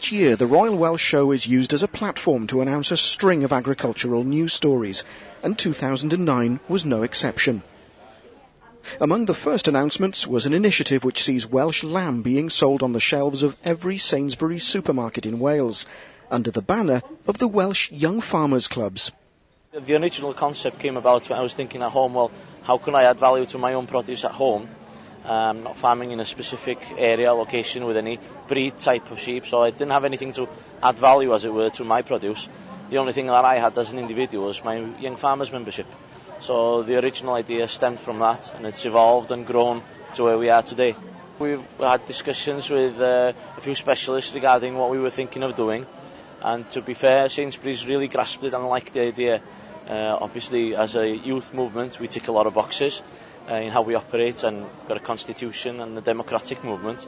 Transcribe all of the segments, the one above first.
Each year, the Royal Welsh Show is used as a platform to announce a string of agricultural news stories, and 2009 was no exception. Among the first announcements was an initiative which sees Welsh lamb being sold on the shelves of every Sainsbury supermarket in Wales, under the banner of the Welsh Young Farmers Clubs. The original concept came about when I was thinking at home, well, how can I add value to my own produce at home? Not farming in a specific area, location with any breed type of sheep, so I didn't have anything to add value, as it were, to my produce. The only thing that I had as an individual was my Young Farmers membership. So the original idea stemmed from that, and it's evolved and grown to where we are today. We've had discussions with a few specialists regarding what we were thinking of doing, and to be fair, Sainsbury's really grasped it and liked the idea. Obviously, as a youth movement, we tick a lot of boxes in how we operate, and got a constitution and a democratic movement.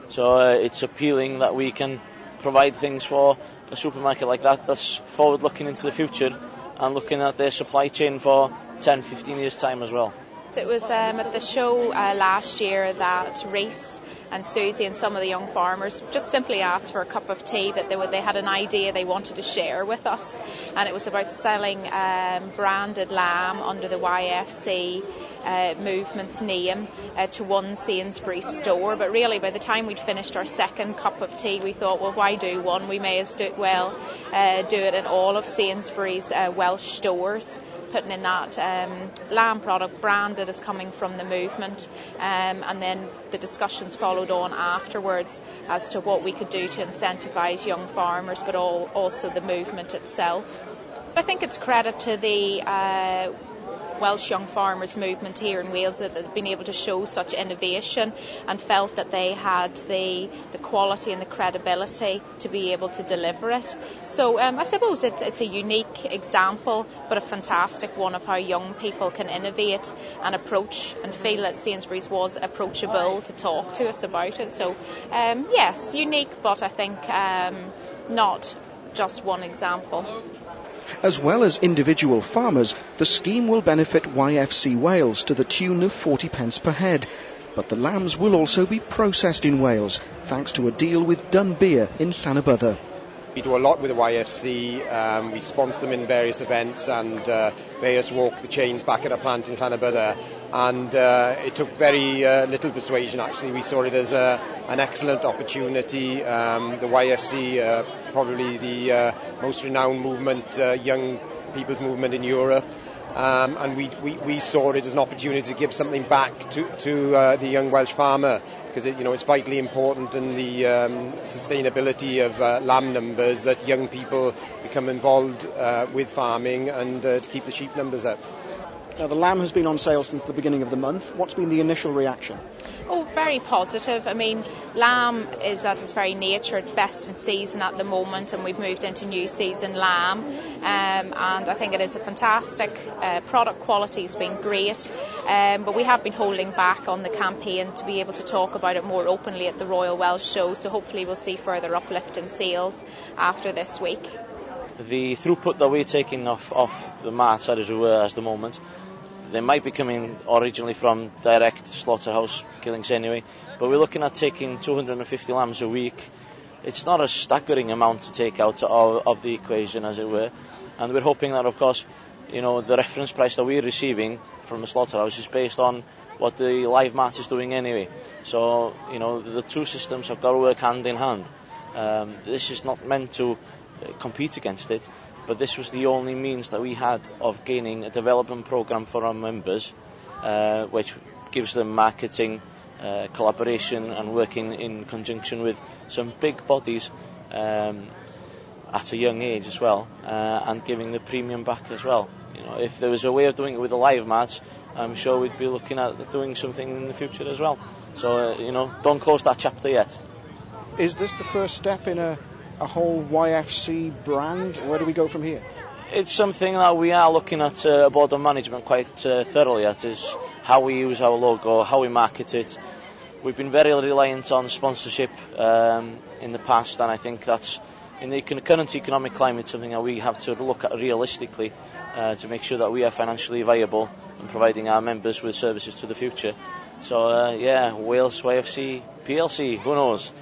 So it's appealing that we can provide things for a supermarket like that that's forward-looking into the future and looking at their supply chain for 10, 15 years' time as well. It was at the show last year that Reese and Susie and some of the young farmers just simply asked for a cup of tea, that they had an idea they wanted to share with us, and it was about selling branded lamb under the YFC movement's name to one Sainsbury store. But really, by the time we'd finished our second cup of tea, we thought, well, why do one? We may as well do it in all of Sainsbury's Welsh stores, putting in that lamb product branded as coming from the movement, and then the discussions followed on afterwards as to what we could do to incentivise young farmers, but also the movement itself. I think it's credit to the Welsh Young Farmers movement here in Wales that they've been able to show such innovation and felt that they had the quality and the credibility to be able to deliver it. So I suppose it's a unique example, but a fantastic one of how young people can innovate and approach and feel that Sainsbury's was approachable to talk to us about it. So yes, unique, but I think not just one example. As well as individual farmers, the scheme will benefit YFC Wales to the tune of 40 pence per head. But the lambs will also be processed in Wales, thanks to a deal with Dunbeer in Llanybydder. We do a lot with the YFC. We sponsor them in various events, and they just walk the chains back at a plant in Llanybydder. And it took very little persuasion, actually. We saw it as an excellent opportunity. The YFC, probably the most renowned movement, young people's movement in Europe. And we saw it as an opportunity to give something back to the young Welsh farmer, because it's vitally important in the sustainability of lamb numbers that young people become involved with farming and to keep the sheep numbers up. Now, the lamb has been on sale since the beginning of the month. What's been the initial reaction? Oh, very positive. I mean, lamb is at its very nature best in season at the moment, and we've moved into new season lamb, and I think it is a fantastic product. Quality has been great, but we have been holding back on the campaign to be able to talk about it more openly at the Royal Welsh Show, so hopefully we'll see further uplift in sales after this week. The throughput that we're taking off the mats, as it were, at the moment, they might be coming originally from direct slaughterhouse killings anyway, but we're looking at taking 250 lambs a week. It's not a staggering amount to take out of the equation, as it were, and we're hoping that, of course, the reference price that we're receiving from the slaughterhouse is based on what the live mat is doing anyway. So, the two systems have got to work hand in hand. This is not meant to compete against it, but this was the only means that we had of gaining a development programme for our members, which gives them marketing, collaboration and working in conjunction with some big bodies at a young age as well, and giving the premium back as well. If there was a way of doing it with the live mats, I'm sure we'd be looking at doing something in the future as well. So, don't close that chapter yet. Is this the first step in a whole YFC brand? Where do we go from here? It's something that we are looking at board of management quite thoroughly at, is how we use our logo, how we market it. We've been very reliant on sponsorship in the past, and I think that's, in the current economic climate, something that we have to look at realistically to make sure that we are financially viable and providing our members with services to the future. So Wales YFC PLC, who knows?